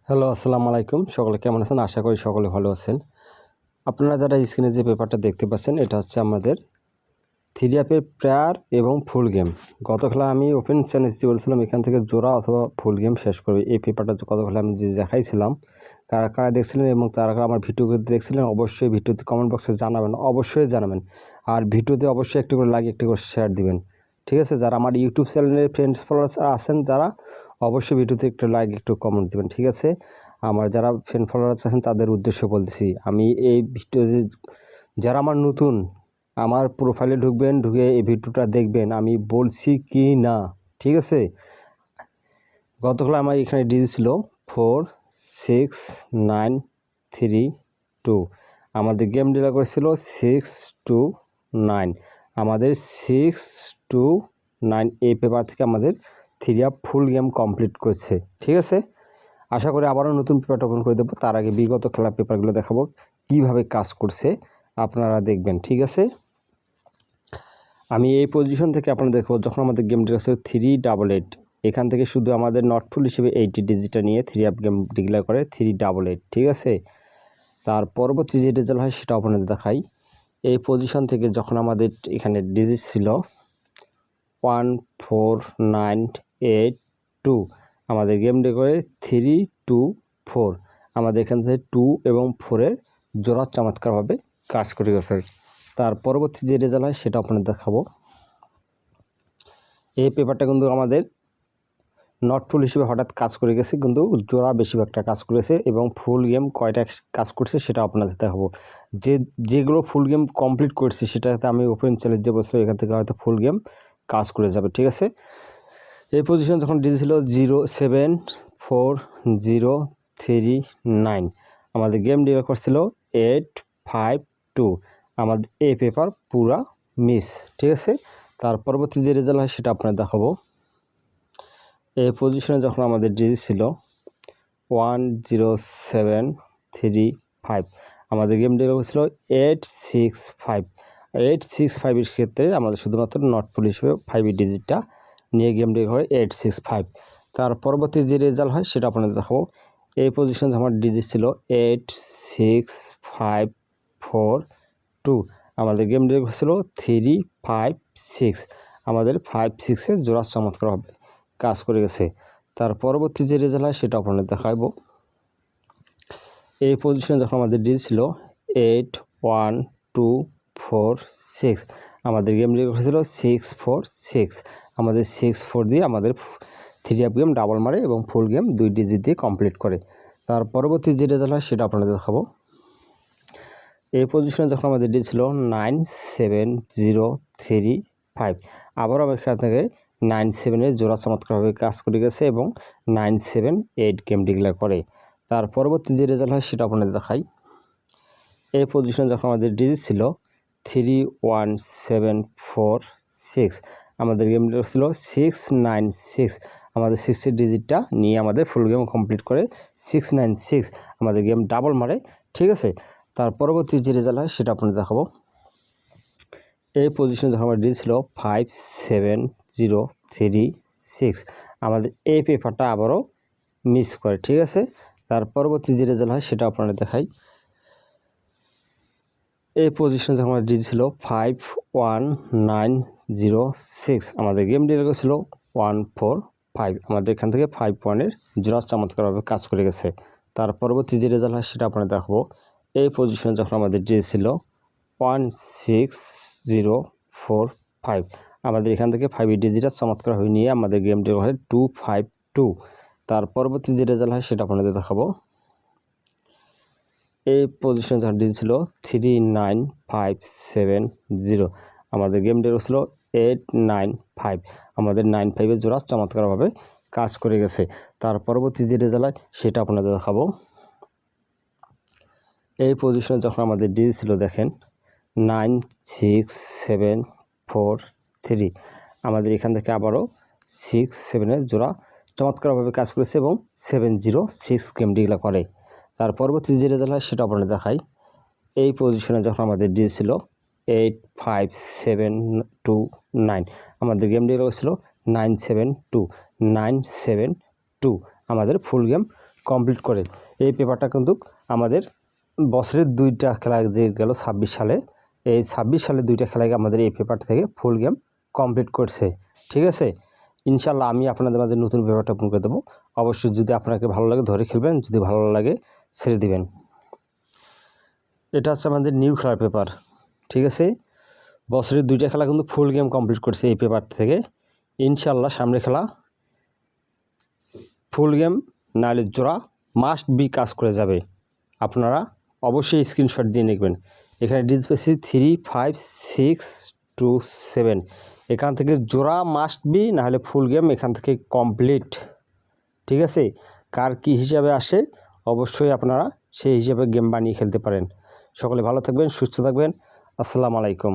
Hello, আসসালামু আলাইকুম। সকলে কেমন আছেন? আশা করি সকলে ভালো আছেন। আপনারা যারা স্ক্রিনে যে পেপারটা দেখতে পাচ্ছেন, এটা হচ্ছে আমাদের থ্রি অ্যাপের প্লেয়ার এবং ফুল গেম। গত খেলা আমি ওপেন চ্যালেঞ্জ বলছিলাম এখান থেকে জোড়া অথবা ফুল গেম শেষ করবে। এই পেপারটা গত খেলা আমি যে দেখাইছিলাম, কারা কারা দেখছিলেন এবং তারা আমার ভিডিওতে দেখছিলেন, অবশ্যই ভিডিওতে কমেন্ট বক্সে জানাবেন, অবশ্যই জানাবেন। আর ভিডিওতে অবশ্যই একটি করে লাইক, একটি করে শেয়ার দিবেন, ঠিক আছে? যারা আমার ইউটিউব চ্যানেলের ফ্রেন্ডস ফলোয়ার্স আছেন, যারা অবশ্যই ভিডিওতে একটু লাইক, একটু কমেন্ট দেবেন, ঠিক আছে? আমার যারা ফ্রেন্ড ফলোয়ার্স আছেন তাদের উদ্দেশ্যে বলতেছি, আমি এই ভিডিওতে যারা আমার নতুন, আমার প্রোফাইলে ঢুকবেন, ঢুকে এই ভিডিওটা দেখবেন আমি বলছি কি না, ঠিক আছে? গতকাল আমার এখানে ডিজি ছিল 46932। আমাদের গেম ডিলার করেছিল 629। আমাদের 629 এই পেপার থেকে আমাদের থ্রি আপ ফুল গেম কমপ্লিট করছে, ঠিক আছে? আশা করি আবারও নতুন পেপারটা ওপেন করে দেবো। তার আগে বিগত খেলার পেপারগুলো দেখাবো কিভাবে কাজ করছে, আপনারা দেখবেন, ঠিক আছে? আমি এই পজিশন থেকে আপনারা দেখবো যখন আমাদের গেম ডিলার ছিল 388, এখান থেকে শুধু আমাদের নট ফুল হিসেবে 80 ডিজিটটা নিয়ে থ্রি আপ গেম ডিক্লেয়ার করে 388, ঠিক আছে? তার পরবর্তী যে রেজাল্ট হয় সেটা আপনাদের দেখাই। এই পজিশন থেকে যখন আমাদের এখানে ডিজিট ছিল 14982, আমাদের গেম ডে করে 324। আমাদের এখান থেকে 2 এবং 4-এর জোড়া চমৎকারভাবে কাজ করে গেছে। তার পরবর্তী যে রেজাল্ট হয় সেটা আপনাদের দেখাবো। এই পেপারটা কিন্তু আমাদের নট ফুল হিসেবে হঠাৎ কাজ করে গেছে, কিন্তু জোড়া বেশিরভাগটা কাজ করেছে এবং ফুল গেম কয়টা কাজ করছে সেটা আপনাদের দেখাবো। যেগুলো ফুল গেম কমপ্লিট করছে সেটাতে আমি ওপেন চ্যালেঞ্জে বসে এখান থেকে হয়তো ফুল গেম কাজ করে যাবে, ঠিক আছে? এই পজিশন যখন ডিজি ছিল 0740339, আমাদের গেম ডিলার করছিল 852। আমাদের এই পেপার পুরা মিস, ঠিক আছে? তার পরবর্তী যে রেজাল্ট হয় সেটা আপনার দেখাবো। এই পজিশনে যখন আমাদের ডিজি ছিল 10735, আমাদের গেম ডিলার করছিল 865। 865-এর ক্ষেত্রে আমাদের শুধুমাত্র নট ফুল হিসেবে 5 ডিজিটটা নিয়ে গেম ডিলার হয় 865। তার পরবর্তী যে রেজাল্ট হয় সেটা আপনাদের দেখাবো। এই পজিশনে আমার ডিজিট ছিল 86542, আমাদের গেম ডিলার ছিল 356। আমাদের 56-এর জোড়া চমৎকার হবে কাজ করে গেছে। তার পরবর্তী যে রেজাল্ট হয় সেটা আপনাদের দেখাবো। এই পজিশনে যখন আমাদের ডিজি ছিল 81246, আমাদের গেম ডিল ছিল 646। আমাদের 64 দিয়ে আমাদের থ্রি আপ গেম ডাবল মারে এবং ফুল গেম 2 ডিজিট দিয়ে কমপ্লিট করে। তার পরবর্তী যে রেজাল্ট হয় সেটা আপনাদের দেখাবো। এই পজিশনে যখন আমাদের ডিজি ছিল 97035, আবারও আমার এখান থেকে 97-এর জোড়া চমৎকারভাবে কাজ করে গেছে এবং 978 গেম ডিক্লেয়ার করে। তার পরবর্তী যে রেজাল্ট হয় সেটা আপনাদের দেখাই। এই পজিশনে যখন আমাদের ডিজিট ছিল 31746, আমাদের গেম ডিক্লেয়ার ছিল 696। আমাদের 6-এর ডিজিটটা নিয়ে আমাদের ফুল গেম কমপ্লিট করে 696, আমাদের গেম ডাবল মারে, ঠিক আছে? তার পরবর্তী যে রেজাল্ট হয় সেটা আপনাদের দেখাবো। এই পজিশনে যখন আমার ডিজিট ছিল 57036, আমাদের এই পেপারটা আবারও মিস করে, ঠিক আছে? তার পরবর্তী যে রেজাল্ট হয় সেটা আপনারা দেখাই। এই পজিশনে যখন আমার ডিজি ছিল 51906, আমাদের গেম ডিলার ছিল 145। আমাদের এখান থেকে 51-এর জোড়া চমৎকারভাবে কাজ করে গেছে। তার পরবর্তী যে রেজাল্ট হয় সেটা আপনারা দেখাবো। এই পজিশনে যখন আমাদের ডিজি ছিল 16045, আমাদের এখান থেকে 5 ডিজিটা চমৎকারভাবে নিয়ে আমাদের গেম ডিলার হয় 252। তার পরবর্তী যে রেজাল্ট হয় সেটা আপনাদের দেখাবো। এই পজিশনে যখন ডিজি ছিল 39570, আমাদের গেম ডেরো ছিল 895। আমাদের 95-এর জোড়া চমৎকারভাবে কাজ করে গেছে। তার পরবর্তী যে রেজাল্ট হয় সেটা আপনাদের দেখাবো। এই পজিশনে যখন আমাদের ডিজি ছিল দেখেন 96743, আমাদের এখান থেকে আবারও 67-এর জোড়া চমৎকারভাবে কাজ করেছে এবং 706 গেম ডিক্লেয়ার করে। তার পরবর্তী যে রেজাল্ট হয় সেটা আপনাদের দেখাই। এই পজিশনে যখন আমাদের ডিজি ছিল 85729, আমাদের গেম ডিক্লেয়ার ছিল 972। আমাদের ফুল গেম কমপ্লিট করে। এই পেপারটা কিন্তু আমাদের বছরের 2টা খেলা যে গেল 26 সালে, এই 26 সালে 2টা খেলায় আমাদের এই পেপার থেকে ফুল গেম কমপ্লিট করছে। ঠিক আছে, ইনশাল্লাহ আমি আপনাদের মাঝে নতুন পেপারটা ওপেন করে দেবো। অবশ্যই যদি আপনাকে ভালো লাগে ধরে খেলবেন, যদি ভালো লাগে ছেড়ে দিবেন। এটা হচ্ছে আমাদের নিউ খেলার পেপার। ঠিক আছে, বছরের 2টা খেলা কিন্তু ফুল গেম কমপ্লিট করছে এই পেপার থেকে। ইনশাল্লাহ সামনে খেলা ফুল গেম নাহলে জোড়া মাস্ট বি কাজ করে যাবে। আপনারা অবশ্যই স্ক্রিনশট দিয়ে নেবেন। এখানে ডিসপ্লেসি 3, 5, 6, 2, 7, এখান থেকে জোড়া মাস্ট বি নাহলে ফুল গেম এখান থেকে কমপ্লিট। ঠিক আছে, কার কী হিসাবে আসে অবশ্যই আপনারা সেই হিসাবে গেম বানিয়ে খেলতে পারেন। সকলে ভালো থাকবেন, সুস্থ থাকবেন। আসসালামু আলাইকুম।